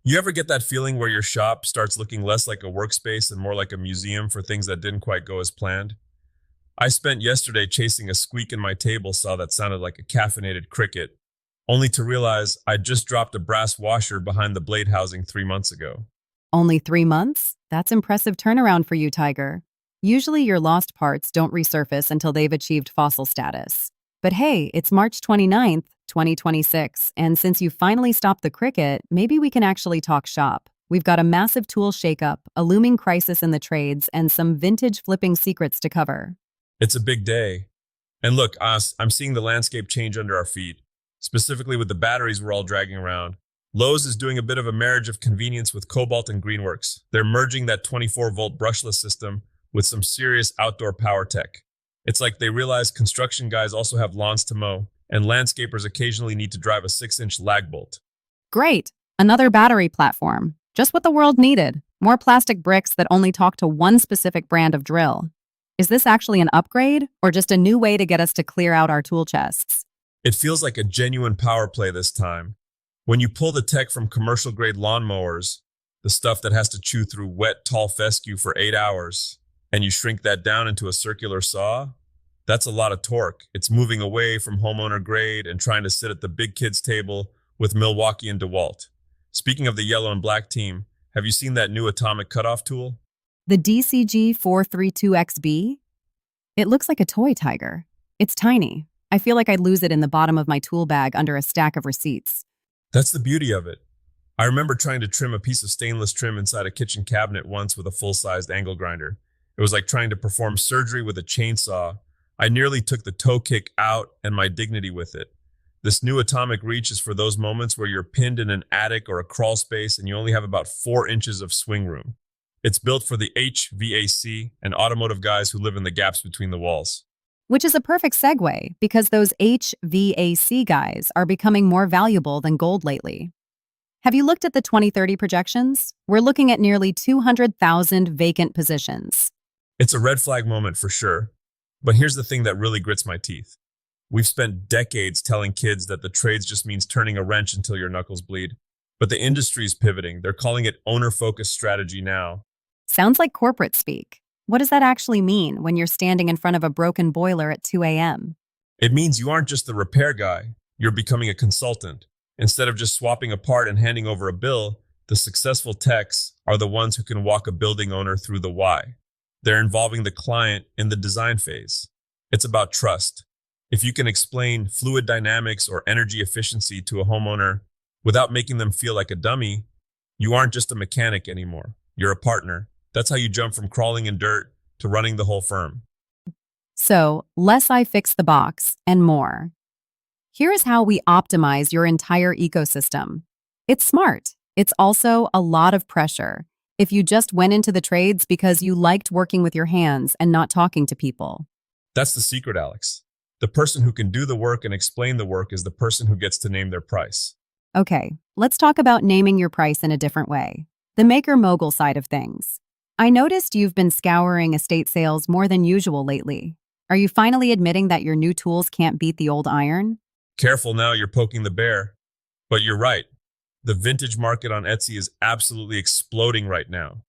You ever get that feeling where your shop starts looking less like a workspace and more like a museum for things that didn't quite go as planned? I spent yesterday chasing a squeak in my table saw that sounded like a caffeinated cricket, only to realize I'd just dropped a brass washer behind the blade housing 3 months ago. Only 3 months? That's impressive turnaround for you, Tiger. Usually your lost parts don't resurface until they've achieved fossil status. But hey, it's March 29th, 2026, and since you finally stopped the cricket, maybe we can actually talk shop. We've got a massive tool shakeup, a looming crisis in the trades, and some vintage flipping secrets to cover. It's a big day. And look, us, I'm seeing the landscape change under our feet, specifically with the batteries we're all dragging around. Lowe's is doing a bit of a marriage of convenience with Cobalt and Greenworks. They're merging that 24-volt brushless system with some serious outdoor power tech. It's like they realize construction guys also have lawns to mow, and landscapers occasionally need to drive a 6-inch lag bolt. Great! Another battery platform. Just what the world needed. More plastic bricks that only talk to one specific brand of drill. Is this actually an upgrade, or just a new way to get us to clear out our tool chests? It feels like a genuine power play this time. When you pull the tech from commercial-grade lawnmowers, the stuff that has to chew through wet, tall fescue for 8 hours, and you shrink that down into a circular saw, that's a lot of torque. It's moving away from homeowner grade and trying to sit at the big kids table with Milwaukee and DeWalt. Speaking of the yellow and black team, have you seen that new atomic cutoff tool? The DCG 432XB? It looks like a toy, Tiger. It's tiny. I feel like I'd lose it in the bottom of my tool bag under a stack of receipts. That's the beauty of it. I remember trying to trim a piece of stainless trim inside a kitchen cabinet once with a full-sized angle grinder. It was like trying to perform surgery with a chainsaw. I nearly took the toe kick out and my dignity with it. This new atomic reach is for those moments where you're pinned in an attic or a crawl space and you only have about 4 inches of swing room. It's built for the HVAC and automotive guys who live in the gaps between the walls. Which is a perfect segue, because those HVAC guys are becoming more valuable than gold lately. Have you looked at the 2030 projections? We're looking at nearly 200,000 vacant positions. It's a red flag moment for sure. But here's the thing that really grits my teeth. We've spent decades telling kids that the trades just means turning a wrench until your knuckles bleed. But the industry's pivoting. They're calling it owner-focused strategy now. Sounds like corporate speak. What does that actually mean when you're standing in front of a broken boiler at 2 a.m.? It means you aren't just the repair guy. You're becoming a consultant. Instead of just swapping a part and handing over a bill, the successful techs are the ones who can walk a building owner through the why. They're involving the client in the design phase. It's about trust. If you can explain fluid dynamics or energy efficiency to a homeowner without making them feel like a dummy, you aren't just a mechanic anymore. You're a partner. That's how you jump from crawling in dirt to running the whole firm. So, less I fix the box and more. Here is how we optimize your entire ecosystem. It's smart. It's also a lot of pressure. If you just went into the trades because you liked working with your hands and not talking to people. That's the secret, Alex. The person who can do the work and explain the work is the person who gets to name their price. Okay, let's talk about naming your price in a different way. The maker-mogul side of things. I noticed you've been scouring estate sales more than usual lately. Are you finally admitting that your new tools can't beat the old iron? Careful now, you're poking the bear. But you're right. The vintage market on Etsy is absolutely exploding right now.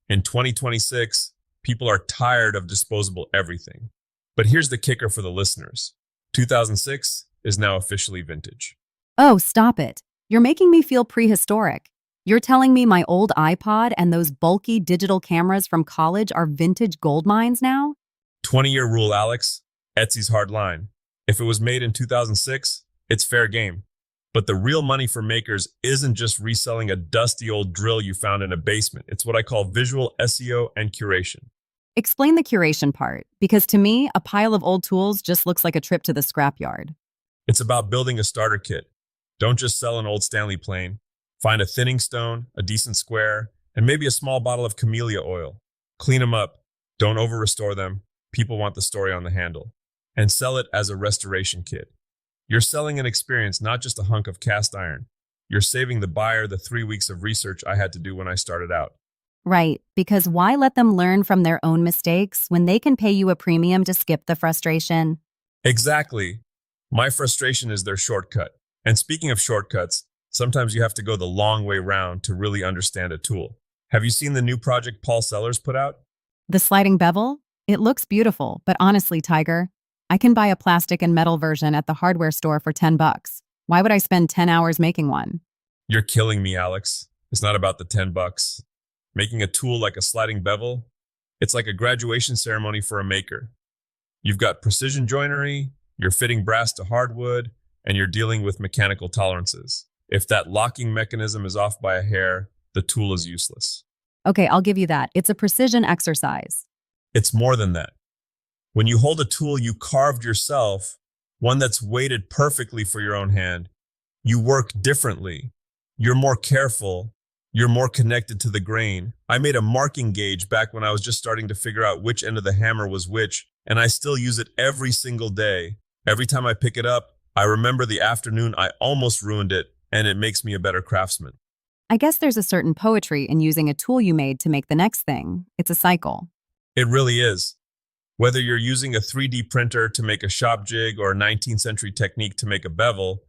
In 2026, people are tired of disposable everything. But here's the kicker for the listeners. 2006 is now officially vintage. Oh, stop it. You're making me feel prehistoric. You're telling me my old iPod and those bulky digital cameras from college are vintage gold mines now? 20-year rule, Alex. Etsy's hard line. If it was made in 2006, it's fair game. But the real money for makers isn't just reselling a dusty old drill you found in a basement. It's what I call visual SEO and curation. Explain the curation part, because to me, a pile of old tools just looks like a trip to the scrapyard. It's about building a starter kit. Don't just sell an old Stanley plane. Find a thinning stone, a decent square, and maybe a small bottle of camellia oil. Clean them up. Don't over-restore them. People want the story on the handle. And sell it as a restoration kit. You're selling an experience, not just a hunk of cast iron. You're saving the buyer the 3 weeks of research I had to do when I started out. Right, because why let them learn from their own mistakes when they can pay you a premium to skip the frustration? Exactly. My frustration is their shortcut. And speaking of shortcuts, Sometimes you have to go the long way round to really understand a tool. Have you seen the new project Paul Sellers put out? The sliding bevel? It looks beautiful, but honestly, Tiger, I can buy a plastic and metal version at the hardware store for $10. Why would I spend 10 hours making one? You're killing me, Alex. It's not about the 10 bucks. Making a tool like a sliding bevel, it's like a graduation ceremony for a maker. You've got precision joinery, you're fitting brass to hardwood, and you're dealing with mechanical tolerances. If that locking mechanism is off by a hair, the tool is useless. Okay, I'll give you that. It's a precision exercise. It's more than that. When you hold a tool you carved yourself, one that's weighted perfectly for your own hand, you work differently. You're more careful. You're more connected to the grain. I made a marking gauge back when I was just starting to figure out which end of the hammer was which, and I still use it every single day. Every time I pick it up, I remember the afternoon I almost ruined it, and it makes me a better craftsman. I guess there's a certain poetry in using a tool you made to make the next thing. It's a cycle. It really is. Whether you're using a 3D printer to make a shop jig or a 19th century technique to make a bevel,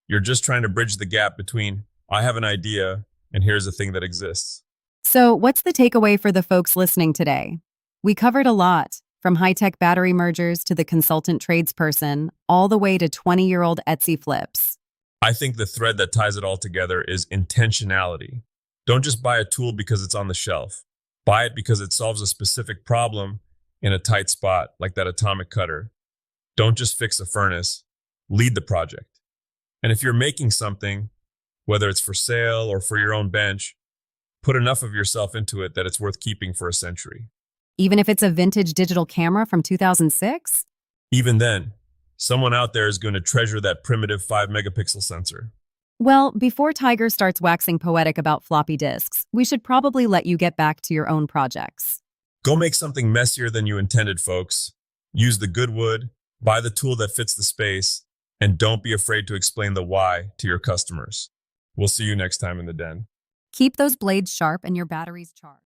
you're just trying to bridge the gap between, I have an idea, and here's a thing that exists. So, what's the takeaway for the folks listening today? We covered a lot, from high-tech battery mergers to the consultant tradesperson, all the way to 20-year-old Etsy flips. I think the thread that ties it all together is intentionality. Don't just buy a tool because it's on the shelf. Buy it because it solves a specific problem in a tight spot, like that atomic cutter. Don't just fix a furnace. Lead the project. And if you're making something, whether it's for sale or for your own bench, put enough of yourself into it that it's worth keeping for a century. Even if it's a vintage digital camera from 2006? Even then, someone out there is going to treasure that primitive 5 megapixel sensor. Well, before Tiger starts waxing poetic about floppy disks, we should probably let you get back to your own projects. Go make something messier than you intended, folks. Use the good wood, buy the tool that fits the space, and don't be afraid to explain the why to your customers. We'll see you next time in the den. Keep those blades sharp and your batteries charged.